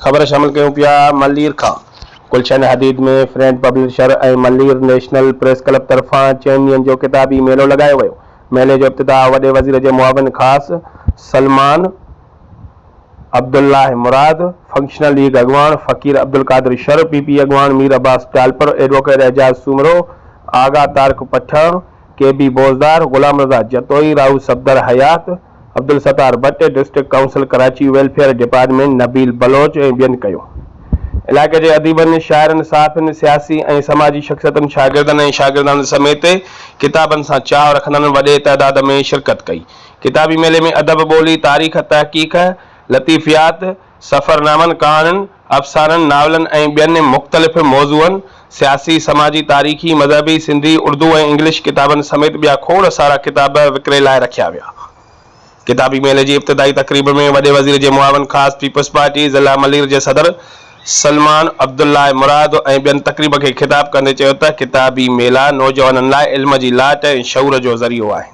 ख़बर शामिल कयूं पिया मलीर खां। गुलशन हदीद में फ्रेंड पब्लिशर ऐं मलीर नेशनल प्रेस क्लब तरफ़ां 4 ॾींहनि जो किताबी मेलो लॻायो वियो। मेले जो इब्तिदा वॾे वज़ीर जे मुआविन ख़ासि सलमान अब्दुल्लाह मुराद, फंक्शनल लीग अॻवान फ़कीर अब्दुल कादिर शर, पीपी अॻवान Mir Abbas Talpur, advocate Ejaz Soomro, Agha Tariq Pathan, KB Bozdar, Ghulam Raza Jatoi, Rahu Safdar Hayat, Abdul Sattar Bhatt, district council Karachi welfare department Nabeel Baloch ऐं ॿियनि कयो। इलाइक़े जे अदीबनि, शाइरनि, सहाफ़ियुनि, सियासी ऐं समाजी शख़्सियतुनि, शागिर्दनि ऐं शागिर्दान समेत किताबनि सां चाह रखंदड़नि वॾे तइदाद में शिरकत कई। किताबी मेले में अदब, ॿोली, तारीख़, तहक़ीक़, लतीफ़ियात, सफ़रनामनि, कहाणियुनि, अफ़साननि, नावलनि ऐं ॿियनि मुख़्तलिफ़ मौज़ूअनि, सियासी, समाजी, तारीख़ी, मज़हबी, सिंधी, उर्दू ऐं इंग्लिश किताबनि समेत ॿिया खोड़ सारा किताब विकिरे लाइ रखिया विया। किताबी मेले जी इब्तिदाई तक़रीब में वॾे वज़ीर जे मुआविन ख़ासि पीपल्स पार्टी ज़िला मलीर जे सदर सलमान अब्दुल्लाह मुराद ऐं ॿियनि तक़रीब खे ख़िताब कंदे चयो त किताबी मेला नौजवाननि लाइ इल्म जी लाट ऐं शऊर जो ज़रियो आहे।